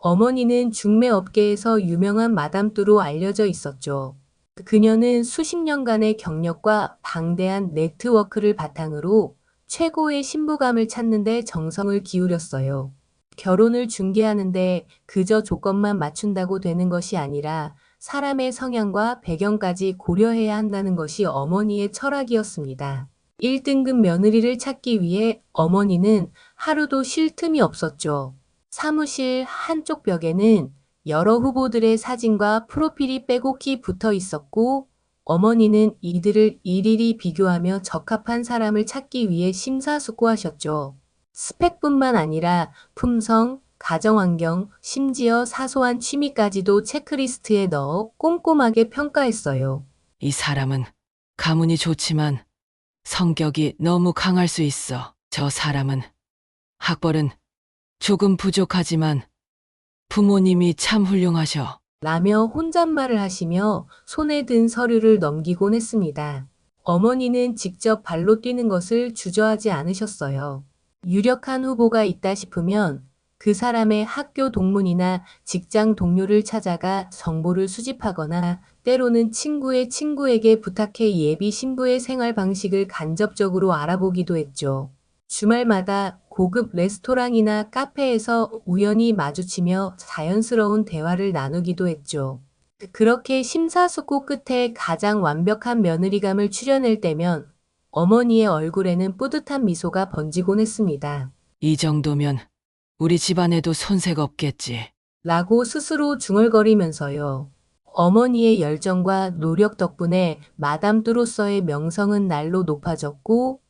어머니는 중매업계에서 유명한 마담뚜로 알려져 있었죠. 그녀는 수십 년간의 경력과 방대한 네트워크를 바탕으로 최고의 신부감을 찾는 데 정성을 기울였어요. 결혼을 중개하는데 그저 조건만 맞춘다고 되는 것이 아니라 사람의 성향과 배경까지 고려해야 한다는 것이 어머니의 철학이었습니다. 1등급 며느리를 찾기 위해 어머니는 하루도 쉴 틈이 없었죠. 사무실 한쪽 벽에는 여러 후보들의 사진과 프로필이 빼곡히 붙어 있었고, 어머니는 이들을 일일이 비교하며 적합한 사람을 찾기 위해 심사숙고하셨죠. 스펙뿐만 아니라 품성, 가정환경, 심지어 사소한 취미까지도 체크리스트에 넣어 꼼꼼하게 평가했어요. 이 사람은 가문이 좋지만 성격이 너무 강할 수 있어. 저 사람은 학벌은 조금 부족하지만 부모님이 참 훌륭하셔. 라며 혼잣말을 하시며 손에 든 서류를 넘기곤 했습니다. 어머니는 직접 발로 뛰는 것을 주저하지 않으셨어요. 유력한 후보가 있다 싶으면 그 사람의 학교 동문이나 직장 동료를 찾아가 정보를 수집하거나 때로는 친구의 친구에게 부탁해 예비 신부의 생활 방식을 간접적으로 알아보기도 했죠. 주말마다 고급 레스토랑이나 카페에서 우연히 마주치며 자연스러운 대화를 나누기도 했죠. 그렇게 심사숙고 끝에 가장 완벽한 며느리감을 추려낼 때면 어머니의 얼굴에는 뿌듯한 미소가 번지곤 했습니다. 이 정도면 우리 집안에도 손색 없겠지. 라고 스스로 중얼거리면서요. 어머니의 열정과 노력 덕분에 마담 뚜로서의 명성은 날로 높아졌고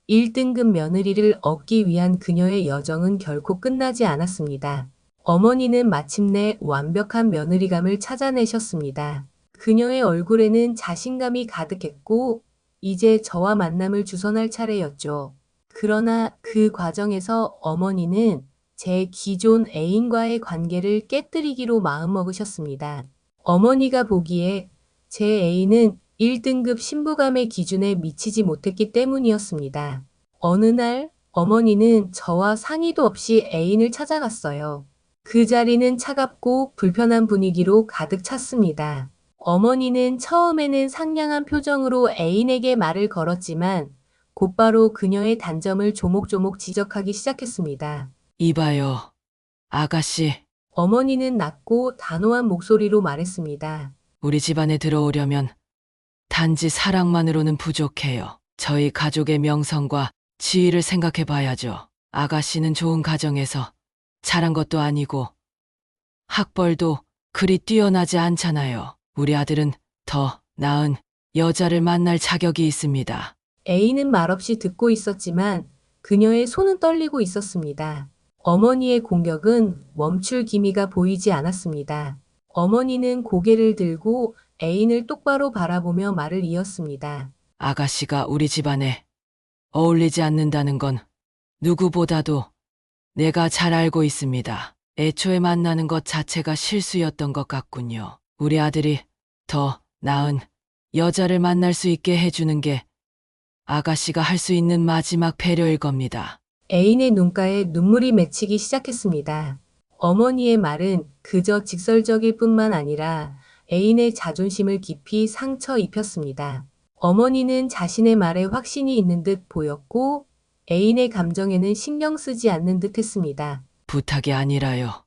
1등급 며느리를 얻기 위한 그녀의 여정은 결코 끝나지 않았습니다. 어머니는 마침내 완벽한 며느리감을 찾아내셨습니다. 그녀의 얼굴에는 자신감이 가득했고 이제 저와 만남을 주선할 차례였죠. 그러나 그 과정에서 어머니는 제 기존 애인과의 관계를 깨뜨리기로 마음먹으셨습니다. 어머니가 보기에 제 애인은 1등급 신부감의 기준에 미치지 못했기 때문이었습니다. 어느 날 어머니는 저와 상의도 없이 애인을 찾아갔어요. 그 자리는 차갑고 불편한 분위기로 가득 찼습니다. 어머니는 처음에는 상냥한 표정으로 애인에게 말을 걸었지만 곧바로 그녀의 단점을 조목조목 지적하기 시작했습니다. 이봐요, 아가씨. 어머니는 낮고 단호한 목소리로 말했습니다. 우리 집안에 들어오려면 단지 사랑만으로는 부족해요. 저희 가족의 명성과 지위를 생각해 봐야죠. 아가씨는 좋은 가정에서 자란 것도 아니고 학벌도 그리 뛰어나지 않잖아요. 우리 아들은 더 나은 여자를 만날 자격이 있습니다. 애인은 말없이 듣고 있었지만 그녀의 손은 떨리고 있었습니다. 어머니의 공격은 멈출 기미가 보이지 않았습니다. 어머니는 고개를 들고 애인을 똑바로 바라보며 말을 이었습니다. 아가씨가 우리 집안에 어울리지 않는다는 건 누구보다도 내가 잘 알고 있습니다. 애초에 만나는 것 자체가 실수였던 것 같군요. 우리 아들이 더 나은 여자를 만날 수 있게 해주는 게 아가씨가 할 수 있는 마지막 배려일 겁니다. 애인의 눈가에 눈물이 맺히기 시작했습니다. 어머니의 말은 그저 직설적일 뿐만 아니라 애인의 자존심을 깊이 상처 입혔습니다. 어머니는 자신의 말에 확신이 있는 듯 보였고 애인의 감정에는 신경 쓰지 않는 듯 했습니다. 부탁이 아니라요.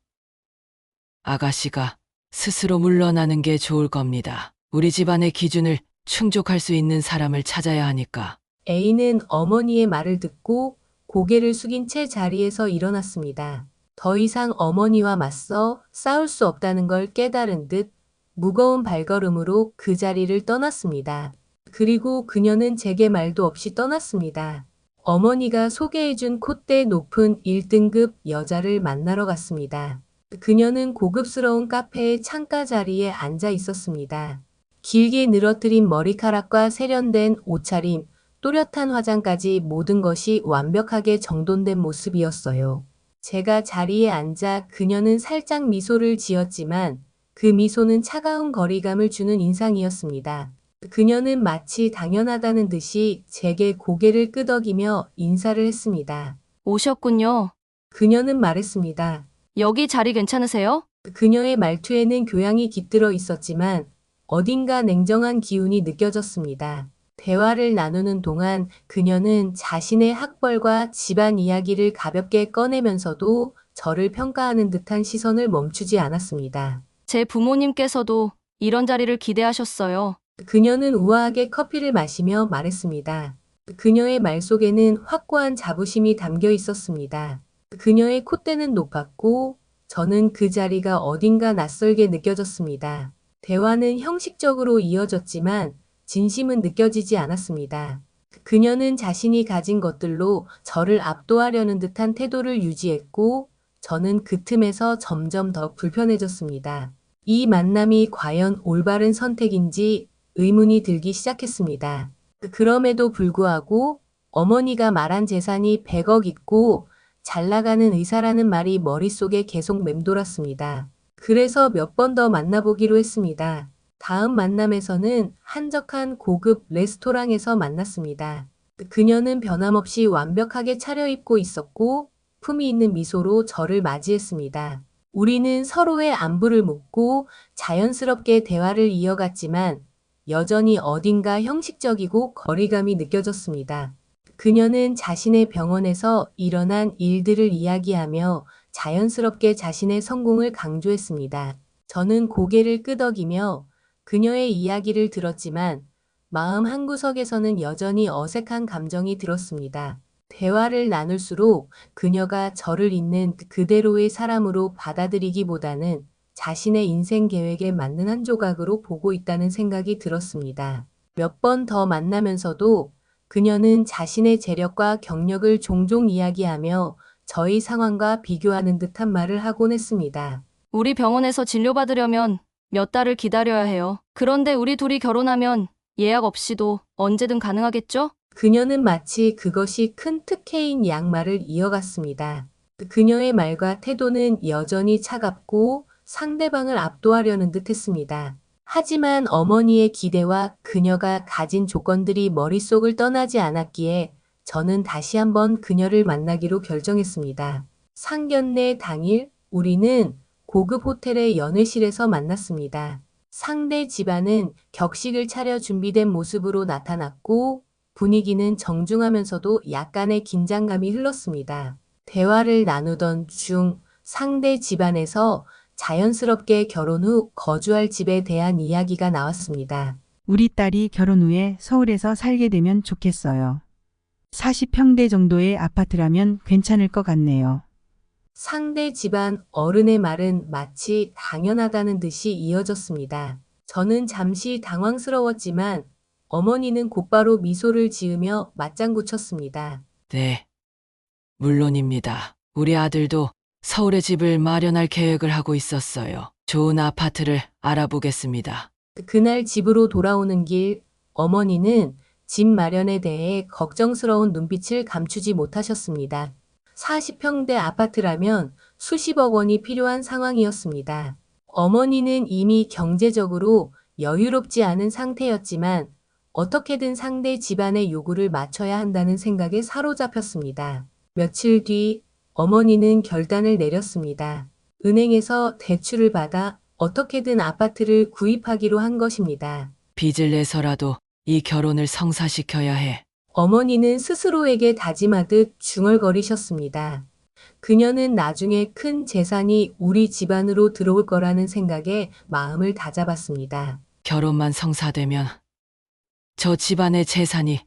아가씨가 스스로 물러나는 게 좋을 겁니다. 우리 집안의 기준을 충족할 수 있는 사람을 찾아야 하니까. 애인은 어머니의 말을 듣고 고개를 숙인 채 자리에서 일어났습니다. 더 이상 어머니와 맞서 싸울 수 없다는 걸 깨달은 듯 무거운 발걸음으로 그 자리를 떠났습니다. 그리고 그녀는 제게 말도 없이 떠났습니다. 어머니가 소개해준 콧대 높은 1등급 여자를 만나러 갔습니다. 그녀는 고급스러운 카페의 창가 자리에 앉아 있었습니다. 길게 늘어뜨린 머리카락과 세련된 옷차림, 또렷한 화장까지 모든 것이 완벽하게 정돈된 모습이었어요. 제가 자리에 앉아 그녀는 살짝 미소를 지었지만 그 미소는 차가운 거리감을 주는 인상이었습니다. 그녀는 마치 당연하다는 듯이 제게 고개를 끄덕이며 인사를 했습니다. 오셨군요. 그녀는 말했습니다. 여기 자리 괜찮으세요? 그녀의 말투에는 교양이 깃들어 있었지만 어딘가 냉정한 기운이 느껴졌습니다. 대화를 나누는 동안 그녀는 자신의 학벌과 집안 이야기를 가볍게 꺼내면서도 저를 평가하는 듯한 시선을 멈추지 않았습니다. 제 부모님께서도 이런 자리를 기대하셨어요. 그녀는 우아하게 커피를 마시며 말했습니다. 그녀의 말 속에는 확고한 자부심이 담겨 있었습니다. 그녀의 콧대는 높았고 저는 그 자리가 어딘가 낯설게 느껴졌습니다. 대화는 형식적으로 이어졌지만 진심은 느껴지지 않았습니다. 그녀는 자신이 가진 것들로 저를 압도하려는 듯한 태도를 유지했고 저는 그 틈에서 점점 더 불편해졌습니다. 이 만남이 과연 올바른 선택인지 의문이 들기 시작했습니다. 그럼에도 불구하고 어머니가 말한 재산이 100억 있고 잘 나가는 의사라는 말이 머릿속에 계속 맴돌았습니다. 그래서 몇 번 더 만나보기로 했습니다. 다음 만남에서는 한적한 고급 레스토랑에서 만났습니다. 그녀는 변함없이 완벽하게 차려입고 있었고 품위 있는 미소로 저를 맞이했습니다. 우리는 서로의 안부를 묻고 자연스럽게 대화를 이어갔지만 여전히 어딘가 형식적이고 거리감이 느껴졌습니다. 그녀는 자신의 병원에서 일어난 일들을 이야기하며 자연스럽게 자신의 성공을 강조했습니다. 저는 고개를 끄덕이며 그녀의 이야기를 들었지만 마음 한구석에서는 여전히 어색한 감정이 들었습니다. 대화를 나눌수록 그녀가 저를 있는 그대로의 사람으로 받아들이기보다는 자신의 인생 계획에 맞는 한 조각으로 보고 있다는 생각이 들었습니다. 몇 번 더 만나면서도 그녀는 자신의 재력과 경력을 종종 이야기하며 저희 상황과 비교하는 듯한 말을 하곤 했습니다. 우리 병원에서 진료받으려면 몇 달을 기다려야 해요. 그런데 우리 둘이 결혼하면 예약 없이도 언제든 가능하겠죠? 그녀는 마치 그것이 큰 특혜인 양 말을 이어갔습니다. 그녀의 말과 태도는 여전히 차갑고 상대방을 압도하려는 듯 했습니다. 하지만 어머니의 기대와 그녀가 가진 조건들이 머릿속을 떠나지 않았기에 저는 다시 한번 그녀를 만나기로 결정했습니다. 상견례 당일 우리는 고급 호텔의 연회실에서 만났습니다. 상대 집안은 격식을 차려 준비된 모습으로 나타났고 분위기는 정중하면서도 약간의 긴장감이 흘렀습니다. 대화를 나누던 중 상대 집안에서 자연스럽게 결혼 후 거주할 집에 대한 이야기가 나왔습니다. 우리 딸이 결혼 후에 서울에서 살게 되면 좋겠어요. 40평대 정도의 아파트라면 괜찮을 것 같네요. 상대 집안 어른의 말은 마치 당연하다는 듯이 이어졌습니다. 저는 잠시 당황스러웠지만 어머니는 곧바로 미소를 지으며 맞장구 쳤습니다. 네, 물론입니다. 우리 아들도 서울에 집을 마련할 계획을 하고 있었어요. 좋은 아파트를 알아보겠습니다. 그날 집으로 돌아오는 길 어머니는 집 마련에 대해 걱정스러운 눈빛을 감추지 못하셨습니다. 40평대 아파트라면 수십억 원이 필요한 상황이었습니다. 어머니는 이미 경제적으로 여유롭지 않은 상태였지만 어떻게든 상대 집안의 요구를 맞춰야 한다는 생각에 사로잡혔습니다. 며칠 뒤 어머니는 결단을 내렸습니다. 은행에서 대출을 받아 어떻게든 아파트를 구입하기로 한 것입니다. 빚을 내서라도 이 결혼을 성사시켜야 해. 어머니는 스스로에게 다짐하듯 중얼거리셨습니다. 그녀는 나중에 큰 재산이 우리 집안으로 들어올 거라는 생각에 마음을 다잡았습니다. 결혼만 성사되면 저 집안의 재산이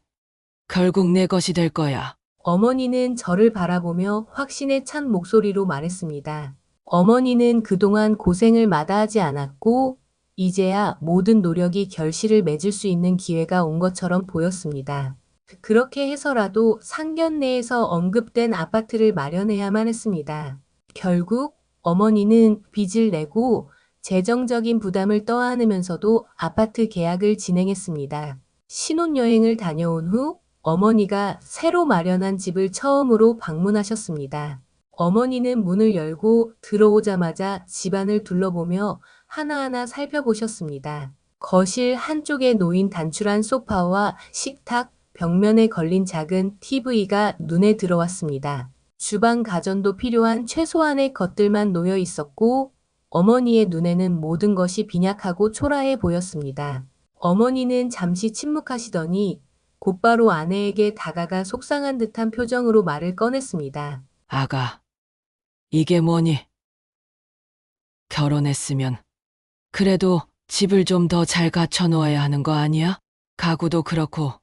결국 내 것이 될 거야. 어머니는 저를 바라보며 확신에 찬 목소리로 말했습니다. 어머니는 그동안 고생을 마다하지 않았고 이제야 모든 노력이 결실을 맺을 수 있는 기회가 온 것처럼 보였습니다. 그렇게 해서라도 상견례에서 언급된 아파트를 마련해야만 했습니다. 결국 어머니는 빚을 내고 재정적인 부담을 떠안으면서도 아파트 계약을 진행했습니다. 신혼여행을 다녀온 후 어머니가 새로 마련한 집을 처음으로 방문하셨습니다. 어머니는 문을 열고 들어오자마자 집안을 둘러보며 하나하나 살펴보셨습니다. 거실 한쪽에 놓인 단출한 소파와 식탁, 벽면에 걸린 작은 TV가 눈에 들어왔습니다. 주방 가전도 필요한 최소한의 것들만 놓여 있었고 어머니의 눈에는 모든 것이 빈약하고 초라해 보였습니다. 어머니는 잠시 침묵하시더니 곧바로 아내에게 다가가 속상한 듯한 표정으로 말을 꺼냈습니다. 아가, 이게 뭐니? 결혼했으면 그래도 집을 좀 더 잘 갖춰 놓아야 하는 거 아니야? 가구도 그렇고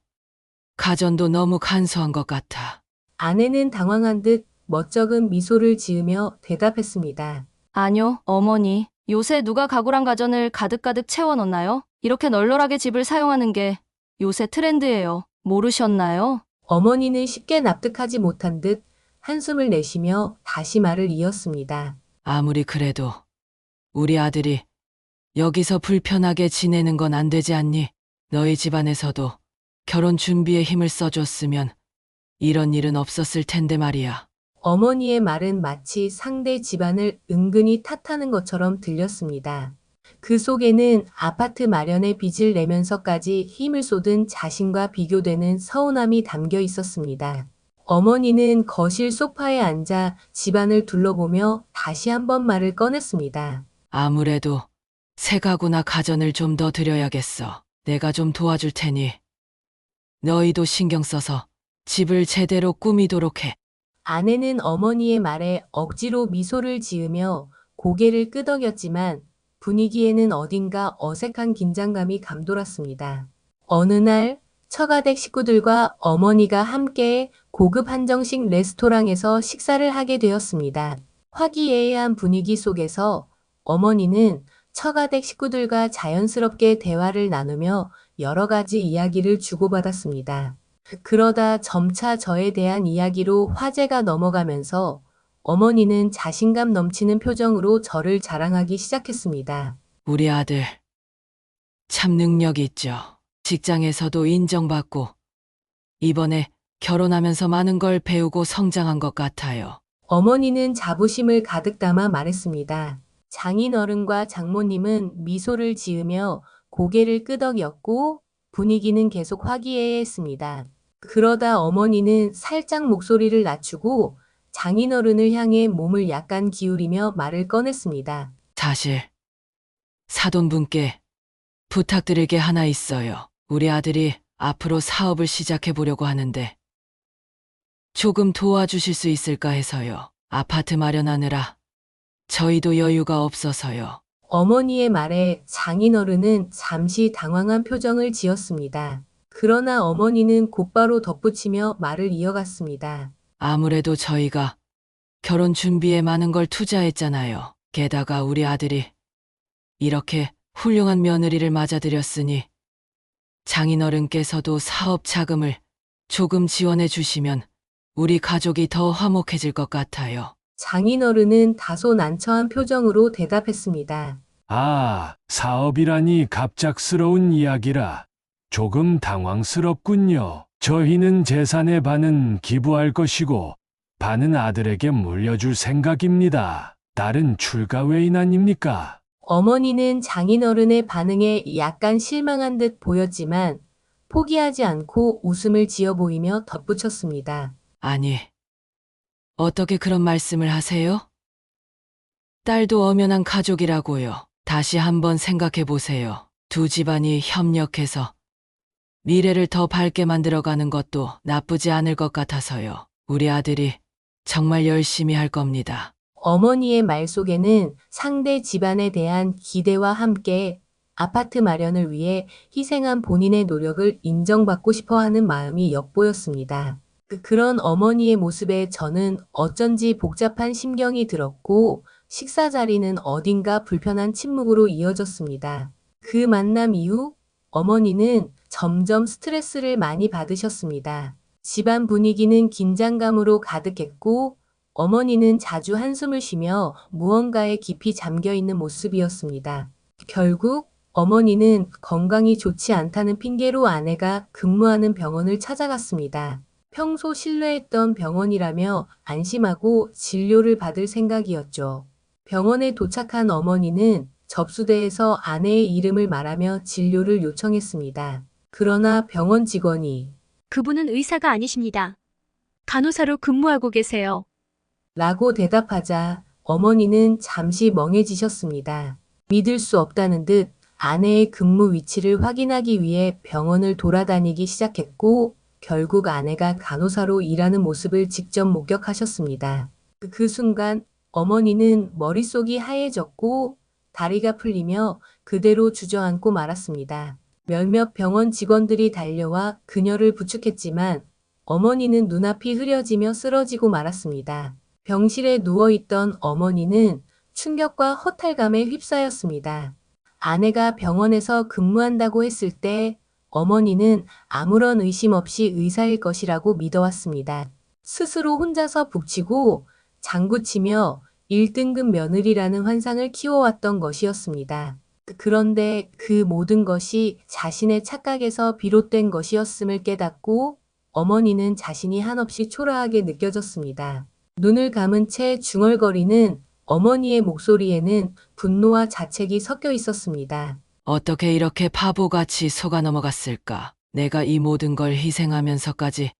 가전도 너무 간소한 것 같아. 아내는 당황한 듯 멋쩍은 미소를 지으며 대답했습니다. 아니요, 어머니. 요새 누가 가구랑 가전을 가득가득 채워넣나요? 이렇게 널널하게 집을 사용하는 게 요새 트렌드예요. 모르셨나요? 어머니는 쉽게 납득하지 못한 듯 한숨을 내쉬며 다시 말을 이었습니다. 아무리 그래도 우리 아들이 여기서 불편하게 지내는 건 안 되지 않니? 너희 집안에서도 결혼 준비에 힘을 써줬으면 이런 일은 없었을 텐데 말이야. 어머니의 말은 마치 상대 집안을 은근히 탓하는 것처럼 들렸습니다. 그 속에는 아파트 마련에 빚을 내면서까지 힘을 쏟은 자신과 비교되는 서운함이 담겨 있었습니다. 어머니는 거실 소파에 앉아 집안을 둘러보며 다시 한번 말을 꺼냈습니다. 아무래도 새 가구나 가전을 좀 더 드려야겠어. 내가 좀 도와줄 테니 너희도 신경 써서 집을 제대로 꾸미도록 해. 아내는 어머니의 말에 억지로 미소를 지으며 고개를 끄덕였지만 분위기에는 어딘가 어색한 긴장감이 감돌았습니다. 어느 날 처가댁 식구들과 어머니가 함께 고급 한정식 레스토랑에서 식사를 하게 되었습니다. 화기애애한 분위기 속에서 어머니는 처가댁 식구들과 자연스럽게 대화를 나누며 여러 가지 이야기를 주고받았습니다. 그러다 점차 저에 대한 이야기로 화제가 넘어가면서 어머니는 자신감 넘치는 표정으로 저를 자랑하기 시작했습니다. 우리 아들 참 능력 있죠. 직장에서도 인정받고 이번에 결혼하면서 많은 걸 배우고 성장한 것 같아요. 어머니는 자부심을 가득 담아 말했습니다. 장인어른과 장모님은 미소를 지으며 고개를 끄덕였고 분위기는 계속 화기애애했습니다. 그러다 어머니는 살짝 목소리를 낮추고 장인어른을 향해 몸을 약간 기울이며 말을 꺼냈습니다. 사실 사돈분께 부탁드릴 게 하나 있어요. 우리 아들이 앞으로 사업을 시작해 보려고 하는데 조금 도와주실 수 있을까 해서요. 아파트 마련하느라 저희도 여유가 없어서요. 어머니의 말에 장인어른은 잠시 당황한 표정을 지었습니다. 그러나 어머니는 곧바로 덧붙이며 말을 이어갔습니다. 아무래도 저희가 결혼 준비에 많은 걸 투자했잖아요. 게다가 우리 아들이 이렇게 훌륭한 며느리를 맞아들였으니 장인어른께서도 사업 자금을 조금 지원해 주시면 우리 가족이 더 화목해질 것 같아요. 장인어른은 다소 난처한 표정으로 대답했습니다. 아, 사업이라니 갑작스러운 이야기라 조금 당황스럽군요. 저희는 재산의 반은 기부할 것이고 반은 아들에게 물려줄 생각입니다. 딸은 출가 외인 아닙니까? 어머니는 장인어른의 반응에 약간 실망한 듯 보였지만 포기하지 않고 웃음을 지어 보이며 덧붙였습니다. 아니, 어떻게 그런 말씀을 하세요? 딸도 엄연한 가족이라고요. 다시 한번 생각해 보세요. 두 집안이 협력해서 미래를 더 밝게 만들어가는 것도 나쁘지 않을 것 같아서요. 우리 아들이 정말 열심히 할 겁니다. 어머니의 말 속에는 상대 집안에 대한 기대와 함께 아파트 마련을 위해 희생한 본인의 노력을 인정받고 싶어 하는 마음이 엿보였습니다. 그런 어머니의 모습에 저는 어쩐지 복잡한 심경이 들었고 식사 자리는 어딘가 불편한 침묵으로 이어졌습니다. 그 만남 이후 어머니는 점점 스트레스를 많이 받으셨습니다. 집안 분위기는 긴장감으로 가득했고 어머니는 자주 한숨을 쉬며 무언가에 깊이 잠겨 있는 모습이었습니다. 결국 어머니는 건강이 좋지 않다는 핑계로 아내가 근무하는 병원을 찾아갔습니다. 평소 신뢰했던 병원이라며 안심하고 진료를 받을 생각이었죠. 병원에 도착한 어머니는 접수대에서 아내의 이름을 말하며 진료를 요청했습니다. 그러나 병원 직원이 그분은 의사가 아니십니다. 간호사로 근무하고 계세요. 라고 대답하자 어머니는 잠시 멍해지셨습니다. 믿을 수 없다는 듯 아내의 근무 위치를 확인하기 위해 병원을 돌아다니기 시작했고 결국 아내가 간호사로 일하는 모습을 직접 목격하셨습니다. 그 순간 어머니는 머릿속이 하얘졌고 다리가 풀리며 그대로 주저앉고 말았습니다. 몇몇 병원 직원들이 달려와 그녀를 부축했지만 어머니는 눈앞이 흐려지며 쓰러지고 말았습니다. 병실에 누워있던 어머니는 충격과 허탈감에 휩싸였습니다. 아내가 병원에서 근무한다고 했을 때 어머니는 아무런 의심 없이 의사일 것이라고 믿어왔습니다. 스스로 혼자서 북치고 장구치며 1등급 며느리라는 환상을 키워왔던 것이었습니다. 그런데 그 모든 것이 자신의 착각에서 비롯된 것이었음을 깨닫고 어머니는 자신이 한없이 초라하게 느껴졌습니다. 눈을 감은 채 중얼거리는 어머니의 목소리에는 분노와 자책이 섞여 있었습니다. 어떻게 이렇게 바보같이 속아 넘어갔을까? 내가 이 모든 걸 희생하면서까지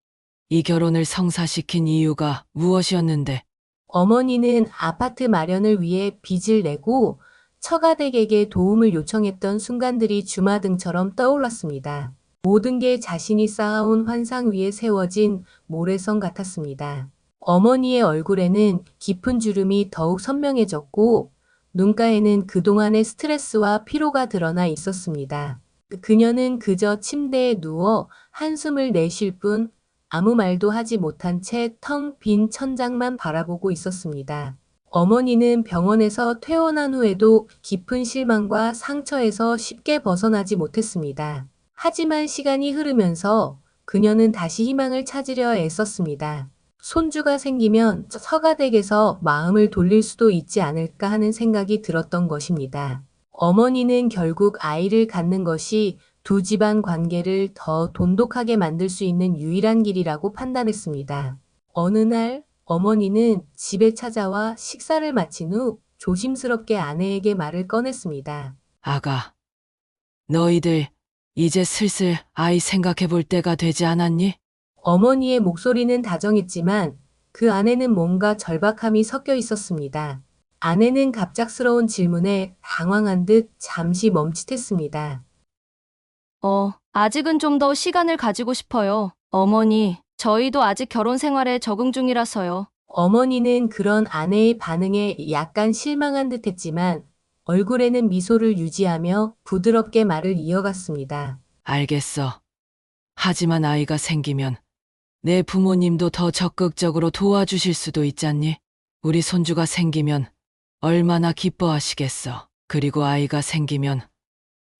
이 결혼을 성사시킨 이유가 무엇이었는데? 어머니는 아파트 마련을 위해 빚을 내고 처가댁에게 도움을 요청했던 순간들이 주마등처럼 떠올랐습니다. 모든 게 자신이 쌓아온 환상 위에 세워진 모래성 같았습니다. 어머니의 얼굴에는 깊은 주름이 더욱 선명해졌고 눈가에는 그동안의 스트레스와 피로가 드러나 있었습니다. 그녀는 그저 침대에 누워 한숨을 내쉴 뿐 아무 말도 하지 못한 채 텅 빈 천장만 바라보고 있었습니다. 어머니는 병원에서 퇴원한 후에도 깊은 실망과 상처에서 쉽게 벗어나지 못했습니다. 하지만 시간이 흐르면서 그녀는 다시 희망을 찾으려 애썼습니다. 손주가 생기면 서가댁에서 마음을 돌릴 수도 있지 않을까 하는 생각이 들었던 것입니다. 어머니는 결국 아이를 갖는 것이 두 집안 관계를 더 돈독하게 만들 수 있는 유일한 길이라고 판단했습니다. 어느 날 어머니는 집에 찾아와 식사를 마친 후 조심스럽게 아내에게 말을 꺼냈습니다. 아가, 너희들 이제 슬슬 아이 생각해 볼 때가 되지 않았니? 어머니의 목소리는 다정했지만 그 안에는 뭔가 절박함이 섞여 있었습니다. 아내는 갑작스러운 질문에 당황한 듯 잠시 멈칫했습니다. 아직은 좀 더 시간을 가지고 싶어요. 어머니, 저희도 아직 결혼 생활에 적응 중이라서요. 어머니는 그런 아내의 반응에 약간 실망한 듯 했지만 얼굴에는 미소를 유지하며 부드럽게 말을 이어갔습니다. 알겠어. 하지만 아이가 생기면 내 부모님도 더 적극적으로 도와주실 수도 있잖니? 우리 손주가 생기면 얼마나 기뻐하시겠어. 그리고 아이가 생기면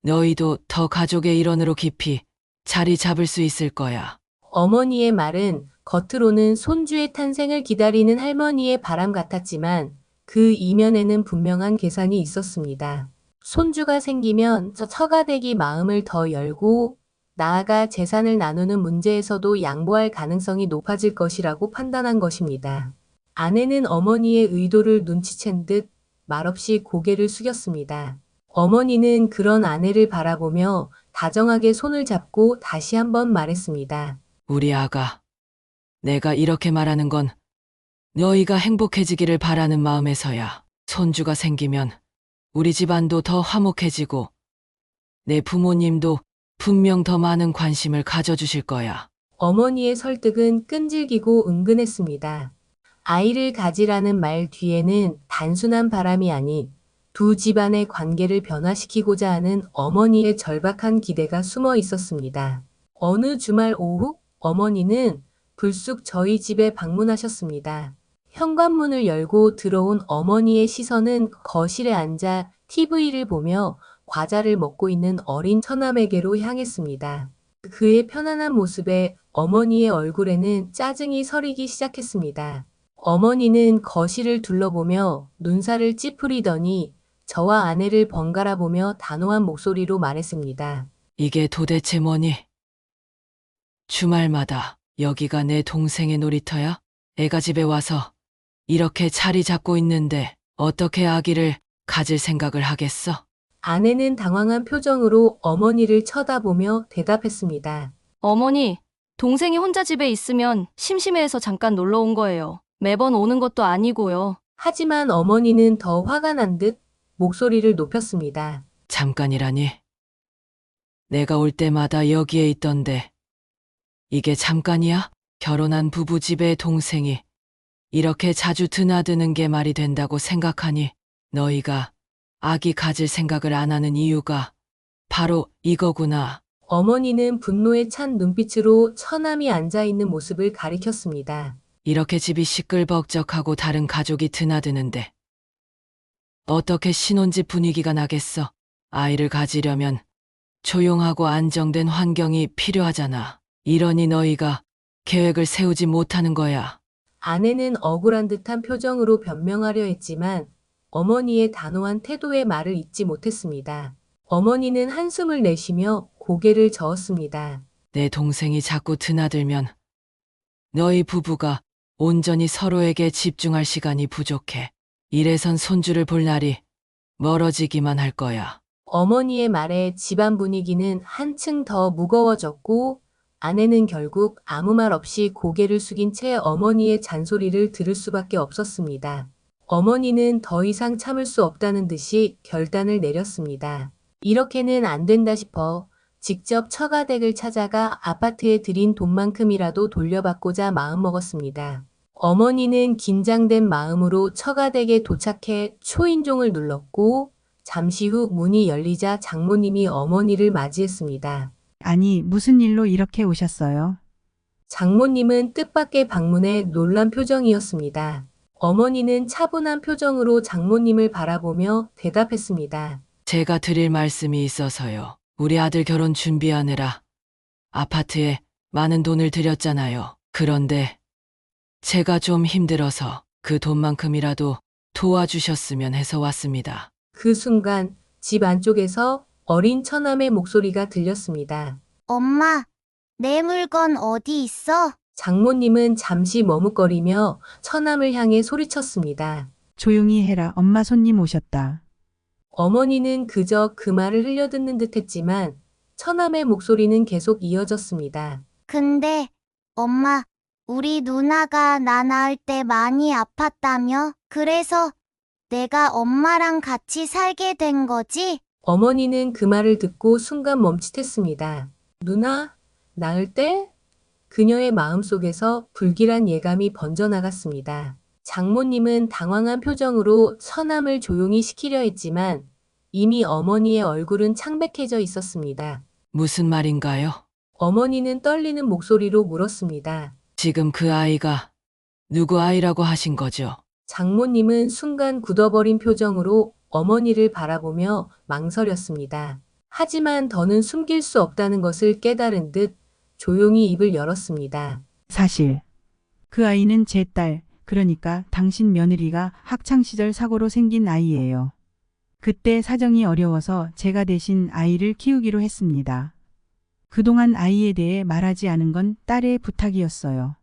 너희도 더 가족의 일원으로 깊이 자리 잡을 수 있을 거야. 어머니의 말은 겉으로는 손주의 탄생을 기다리는 할머니의 바람 같았지만 그 이면에는 분명한 계산이 있었습니다. 손주가 생기면 처가댁이 마음을 더 열고 나아가 재산을 나누는 문제에서도 양보할 가능성이 높아질 것이라고 판단한 것입니다. 아내는 어머니의 의도를 눈치챈 듯 말없이 고개를 숙였습니다. 어머니는 그런 아내를 바라보며 다정하게 손을 잡고 다시 한번 말했습니다. 우리 아가, 내가 이렇게 말하는 건 너희가 행복해지기를 바라는 마음에서야. 손주가 생기면 우리 집안도 더 화목해지고 내 부모님도 분명 더 많은 관심을 가져주실 거야. 어머니의 설득은 끈질기고 은근했습니다. 아이를 가지라는 말 뒤에는 단순한 바람이 아닌 두 집안의 관계를 변화시키고자 하는 어머니의 절박한 기대가 숨어 있었습니다. 어느 주말 오후 어머니는 불쑥 저희 집에 방문하셨습니다. 현관문을 열고 들어온 어머니의 시선은 거실에 앉아 TV를 보며 과자를 먹고 있는 어린 처남에게로 향했습니다. 그의 편안한 모습에 어머니의 얼굴에는 짜증이 서리기 시작했습니다. 어머니는 거실을 둘러보며 눈살을 찌푸리더니 저와 아내를 번갈아 보며 단호한 목소리로 말했습니다. 이게 도대체 뭐니? 주말마다 여기가 내 동생의 놀이터야? 애가 집에 와서 이렇게 자리 잡고 있는데 어떻게 아기를 가질 생각을 하겠어? 아내는 당황한 표정으로 어머니를 쳐다보며 대답했습니다. 어머니, 동생이 혼자 집에 있으면 심심해해서 잠깐 놀러 온 거예요. 매번 오는 것도 아니고요. 하지만 어머니는 더 화가 난 듯 목소리를 높였습니다. 잠깐이라니. 내가 올 때마다 여기에 있던데. 이게 잠깐이야? 결혼한 부부 집의 동생이 이렇게 자주 드나드는 게 말이 된다고 생각하니 너희가 아기 가질 생각을 안 하는 이유가 바로 이거구나. 어머니는 분노에 찬 눈빛으로 처남이 앉아있는 모습을 가리켰습니다. 이렇게 집이 시끌벅적하고 다른 가족이 드나드는데 어떻게 신혼집 분위기가 나겠어? 아이를 가지려면 조용하고 안정된 환경이 필요하잖아. 이러니 너희가 계획을 세우지 못하는 거야. 아내는 억울한 듯한 표정으로 변명하려 했지만 어머니의 단호한 태도에 말을 잇지 못했습니다. 어머니는 한숨을 내쉬며 고개를 저었습니다. 내 동생이 자꾸 드나들면 너희 부부가 온전히 서로에게 집중할 시간이 부족해. 이래선 손주를 볼 날이 멀어지기만 할 거야. 어머니의 말에 집안 분위기는 한층 더 무거워졌고 아내는 결국 아무 말 없이 고개를 숙인 채 어머니의 잔소리를 들을 수밖에 없었습니다. 어머니는 더 이상 참을 수 없다는 듯이 결단을 내렸습니다. 이렇게는 안 된다 싶어 직접 처가댁을 찾아가 아파트에 들인 돈만큼이라도 돌려받고자 마음먹었습니다. 어머니는 긴장된 마음으로 처가댁에 도착해 초인종을 눌렀고 잠시 후 문이 열리자 장모님이 어머니를 맞이했습니다. 아니, 무슨 일로 이렇게 오셨어요? 장모님은 뜻밖의 방문에 놀란 표정이었습니다. 어머니는 차분한 표정으로 장모님을 바라보며 대답했습니다. 제가 드릴 말씀이 있어서요. 우리 아들 결혼 준비하느라 아파트에 많은 돈을 들였잖아요. 그런데 제가 좀 힘들어서 그 돈만큼이라도 도와주셨으면 해서 왔습니다. 그 순간 집 안쪽에서 어린 처남의 목소리가 들렸습니다. 엄마, 내 물건 어디 있어? 장모님은 잠시 머뭇거리며 처남을 향해 소리쳤습니다. 조용히 해라. 엄마 손님 오셨다. 어머니는 그저 그 말을 흘려듣는 듯 했지만 처남의 목소리는 계속 이어졌습니다. 근데, 엄마, 우리 누나가 나 낳을 때 많이 아팠다며? 그래서 내가 엄마랑 같이 살게 된 거지? 어머니는 그 말을 듣고 순간 멈칫했습니다. 누나, 낳을 때? 그녀의 마음속에서 불길한 예감이 번져나갔습니다. 장모님은 당황한 표정으로 처남을 조용히 시키려 했지만 이미 어머니의 얼굴은 창백해져 있었습니다. 무슨 말인가요? 어머니는 떨리는 목소리로 물었습니다. 지금 그 아이가 누구 아이라고 하신 거죠? 장모님은 순간 굳어버린 표정으로 어머니를 바라보며 망설였습니다. 하지만 더는 숨길 수 없다는 것을 깨달은 듯 조용히 입을 열었습니다. 사실 그 아이는 제 딸, 그러니까 당신 며느리가 학창시절 사고로 생긴 아이예요. 그때 사정이 어려워서 제가 대신 아이를 키우기로 했습니다. 그동안 아이에 대해 말하지 않은 건 딸의 부탁이었어요.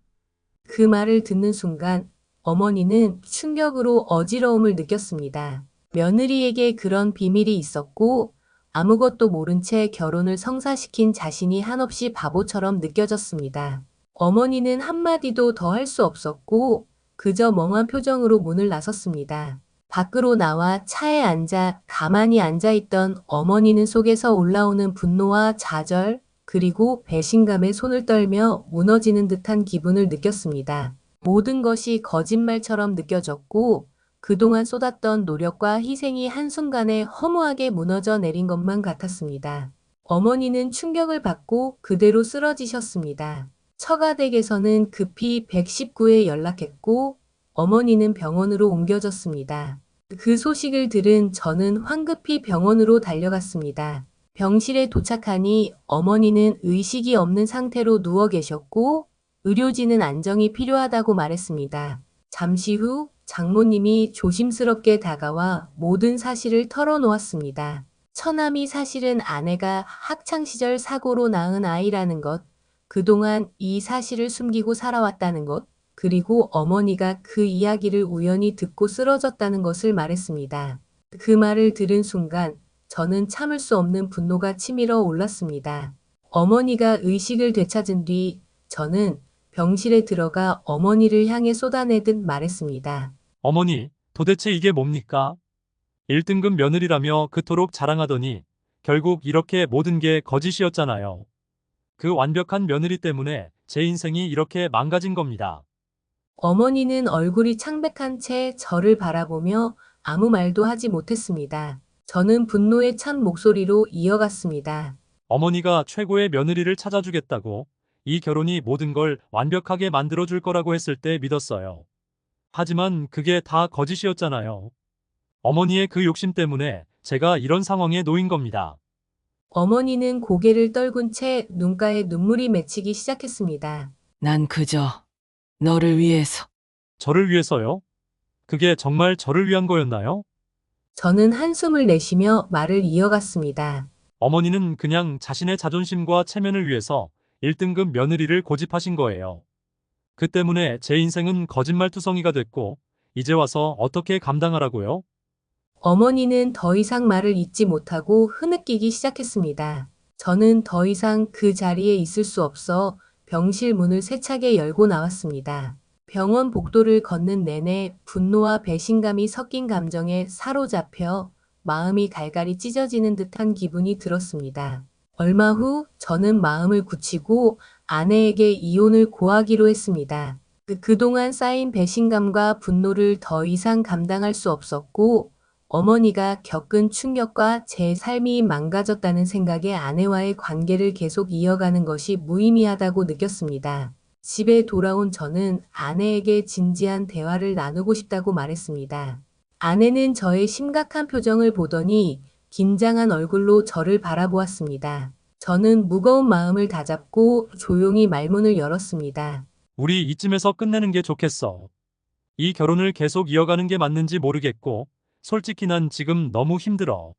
그 말을 듣는 순간 어머니는 충격으로 어지러움을 느꼈습니다. 며느리에게 그런 비밀이 있었고 아무것도 모른 채 결혼을 성사시킨 자신이 한없이 바보처럼 느껴졌습니다. 어머니는 한마디도 더 할 수 없었고 그저 멍한 표정으로 문을 나섰습니다. 밖으로 나와 차에 앉아 가만히 앉아있던 어머니는 속에서 올라오는 분노와 좌절 그리고 배신감에 손을 떨며 무너지는 듯한 기분을 느꼈습니다. 모든 것이 거짓말처럼 느껴졌고 그동안 쏟았던 노력과 희생이 한순간에 허무하게 무너져 내린 것만 같았습니다. 어머니는 충격을 받고 그대로 쓰러지셨습니다. 처가댁에서는 급히 119에 연락했고 어머니는 병원으로 옮겨졌습니다. 그 소식을 들은 저는 황급히 병원으로 달려갔습니다. 병실에 도착하니 어머니는 의식이 없는 상태로 누워 계셨고 의료진은 안정이 필요하다고 말했습니다. 잠시 후 장모님이 조심스럽게 다가와 모든 사실을 털어놓았습니다. 처남이 사실은 아내가 학창시절 사고로 낳은 아이라는 것, 그동안 이 사실을 숨기고 살아왔다는 것, 그리고 어머니가 그 이야기를 우연히 듣고 쓰러졌다는 것을 말했습니다. 그 말을 들은 순간 저는 참을 수 없는 분노가 치밀어 올랐습니다. 어머니가 의식을 되찾은 뒤 저는 병실에 들어가 어머니를 향해 쏟아내듯 말했습니다. 어머니, 도대체 이게 뭡니까? 1등급 며느리라며 그토록 자랑하더니 결국 이렇게 모든 게 거짓이었잖아요. 그 완벽한 며느리 때문에 제 인생이 이렇게 망가진 겁니다. 어머니는 얼굴이 창백한 채 저를 바라보며 아무 말도 하지 못했습니다. 저는 분노에 찬 목소리로 이어갔습니다. 어머니가 최고의 며느리를 찾아주겠다고 이 결혼이 모든 걸 완벽하게 만들어줄 거라고 했을 때 믿었어요. 하지만 그게 다 거짓이었잖아요. 어머니의 그 욕심 때문에 제가 이런 상황에 놓인 겁니다. 어머니는 고개를 떨군 채 눈가에 눈물이 맺히기 시작했습니다. 난 그저 너를 위해서. 저를 위해서요? 그게 정말 저를 위한 거였나요? 저는 한숨을 내쉬며 말을 이어갔습니다. 어머니는 그냥 자신의 자존심과 체면을 위해서 1등급 며느리를 고집하신 거예요. 그 때문에 제 인생은 거짓말투성이가 됐고 이제 와서 어떻게 감당하라고요? 어머니는 더 이상 말을 잇지 못하고 흐느끼기 시작했습니다. 저는 더 이상 그 자리에 있을 수 없어 병실 문을 세차게 열고 나왔습니다. 병원 복도를 걷는 내내 분노와 배신감이 섞인 감정에 사로잡혀 마음이 갈갈이 찢어지는 듯한 기분이 들었습니다. 얼마 후 저는 마음을 굳히고 아내에게 이혼을 고하기로 했습니다. 그동안 쌓인 배신감과 분노를 더 이상 감당할 수 없었고 어머니가 겪은 충격과 제 삶이 망가졌다는 생각에 아내와의 관계를 계속 이어가는 것이 무의미하다고 느꼈습니다. 집에 돌아온 저는 아내에게 진지한 대화를 나누고 싶다고 말했습니다. 아내는 저의 심각한 표정을 보더니 긴장한 얼굴로 저를 바라보았습니다. 저는 무거운 마음을 다잡고 조용히 말문을 열었습니다. 우리 이쯤에서 끝내는 게 좋겠어. 이 결혼을 계속 이어가는 게 맞는지 모르겠고 솔직히 난 지금 너무 힘들어.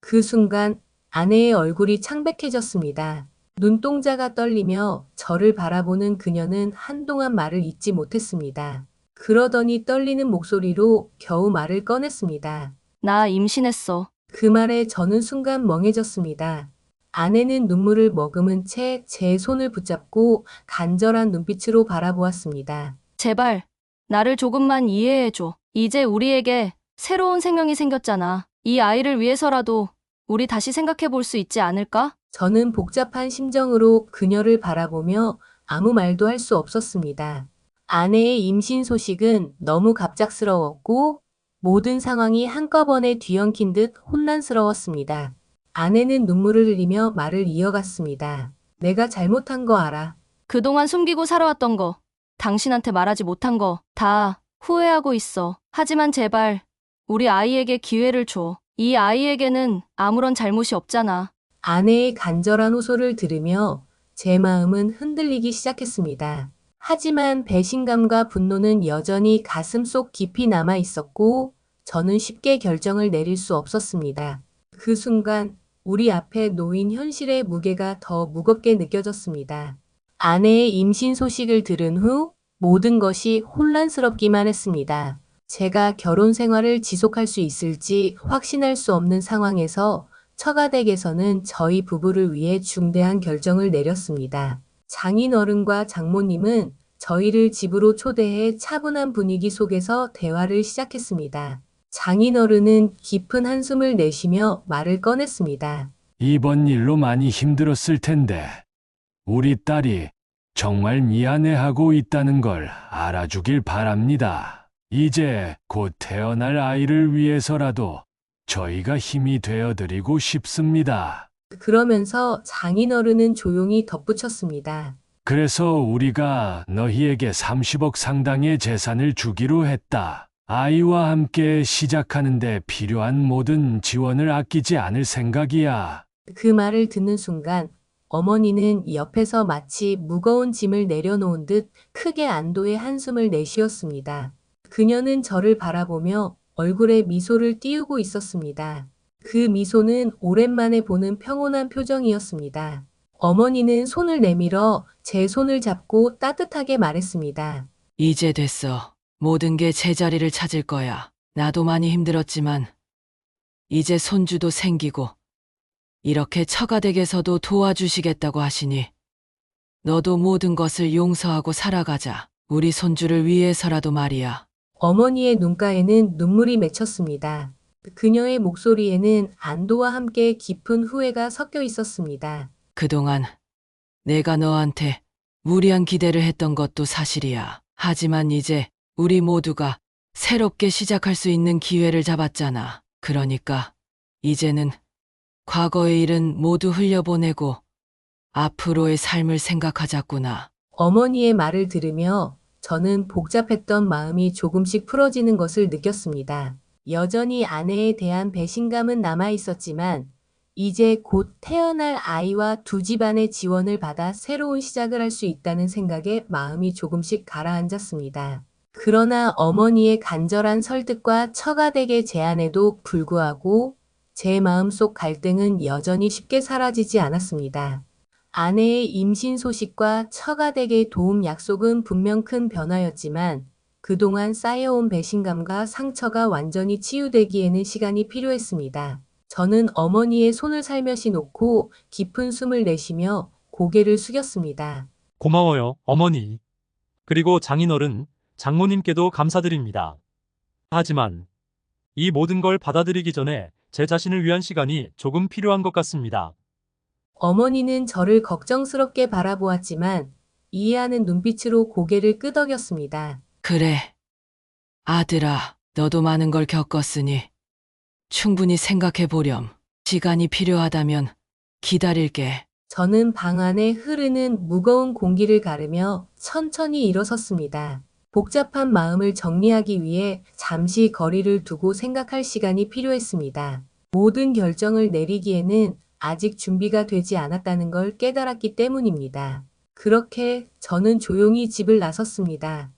그 순간 아내의 얼굴이 창백해졌습니다. 눈동자가 떨리며 저를 바라보는 그녀는 한동안 말을 잇지 못했습니다. 그러더니 떨리는 목소리로 겨우 말을 꺼냈습니다. 나 임신했어. 그 말에 저는 순간 멍해졌습니다. 아내는 눈물을 머금은 채 제 손을 붙잡고 간절한 눈빛으로 바라보았습니다. 제발, 나를 조금만 이해해줘. 이제 우리에게 새로운 생명이 생겼잖아. 이 아이를 위해서라도 우리 다시 생각해 볼 수 있지 않을까? 저는 복잡한 심정으로 그녀를 바라보며 아무 말도 할 수 없었습니다. 아내의 임신 소식은 너무 갑작스러웠고 모든 상황이 한꺼번에 뒤엉킨 듯 혼란스러웠습니다. 아내는 눈물을 흘리며 말을 이어갔습니다. 내가 잘못한 거 알아. 그동안 숨기고 살아왔던 거, 당신한테 말하지 못한 거 다 후회하고 있어. 하지만 제발 우리 아이에게 기회를 줘. 이 아이에게는 아무런 잘못이 없잖아. 아내의 간절한 호소를 들으며 제 마음은 흔들리기 시작했습니다. 하지만 배신감과 분노는 여전히 가슴속 깊이 남아 있었고 저는 쉽게 결정을 내릴 수 없었습니다. 그 순간 우리 앞에 놓인 현실의 무게가 더 무겁게 느껴졌습니다. 아내의 임신 소식을 들은 후 모든 것이 혼란스럽기만 했습니다. 제가 결혼 생활을 지속할 수 있을지 확신할 수 없는 상황에서 처가댁에서는 저희 부부를 위해 중대한 결정을 내렸습니다. 장인어른과 장모님은 저희를 집으로 초대해 차분한 분위기 속에서 대화를 시작했습니다. 장인어른은 깊은 한숨을 내쉬며 말을 꺼냈습니다. 이번 일로 많이 힘들었을 텐데 우리 딸이 정말 미안해하고 있다는 걸 알아주길 바랍니다. 이제 곧 태어날 아이를 위해서라도 저희가 힘이 되어드리고 싶습니다. 그러면서 장인어른은 조용히 덧붙였습니다. 그래서 우리가 너희에게 30억 상당의 재산을 주기로 했다. 아이와 함께 시작하는데 필요한 모든 지원을 아끼지 않을 생각이야. 그 말을 듣는 순간 어머니는 옆에서 마치 무거운 짐을 내려놓은 듯 크게 안도의 한숨을 내쉬었습니다. 그녀는 저를 바라보며 얼굴에 미소를 띄우고 있었습니다. 그 미소는 오랜만에 보는 평온한 표정이었습니다. 어머니는 손을 내밀어 제 손을 잡고 따뜻하게 말했습니다. 이제 됐어. 모든 게 제자리를 찾을 거야. 나도 많이 힘들었지만 이제 손주도 생기고 이렇게 처가댁에서도 도와주시겠다고 하시니 너도 모든 것을 용서하고 살아가자. 우리 손주를 위해서라도 말이야. 어머니의 눈가에는 눈물이 맺혔습니다. 그녀의 목소리에는 안도와 함께 깊은 후회가 섞여 있었습니다. 그동안 내가 너한테 무리한 기대를 했던 것도 사실이야. 하지만 이제 우리 모두가 새롭게 시작할 수 있는 기회를 잡았잖아. 그러니까 이제는 과거의 일은 모두 흘려보내고 앞으로의 삶을 생각하자꾸나. 어머니의 말을 들으며 저는 복잡했던 마음이 조금씩 풀어지는 것을 느꼈습니다. 여전히 아내에 대한 배신감은 남아 있었지만 이제 곧 태어날 아이와 두 집안의 지원을 받아 새로운 시작을 할 수 있다는 생각에 마음이 조금씩 가라앉았습니다. 그러나 어머니의 간절한 설득과 처가댁의 제안에도 불구하고 제 마음속 갈등은 여전히 쉽게 사라지지 않았습니다. 아내의 임신 소식과 처가댁의 도움 약속은 분명 큰 변화였지만 그동안 쌓여온 배신감과 상처가 완전히 치유되기에는 시간이 필요했습니다. 저는 어머니의 손을 살며시 놓고 깊은 숨을 내쉬며 고개를 숙였습니다. 고마워요, 어머니. 그리고 장인어른, 장모님께도 감사드립니다. 하지만 이 모든 걸 받아들이기 전에 제 자신을 위한 시간이 조금 필요한 것 같습니다. 어머니는 저를 걱정스럽게 바라보았지만 이해하는 눈빛으로 고개를 끄덕였습니다. 그래. 아들아, 너도 많은 걸 겪었으니 충분히 생각해 보렴. 시간이 필요하다면 기다릴게. 저는 방 안에 흐르는 무거운 공기를 가르며 천천히 일어섰습니다. 복잡한 마음을 정리하기 위해 잠시 거리를 두고 생각할 시간이 필요했습니다. 모든 결정을 내리기에는 아직 준비가 되지 않았다는 걸 깨달았기 때문입니다. 그렇게 저는 조용히 집을 나섰습니다.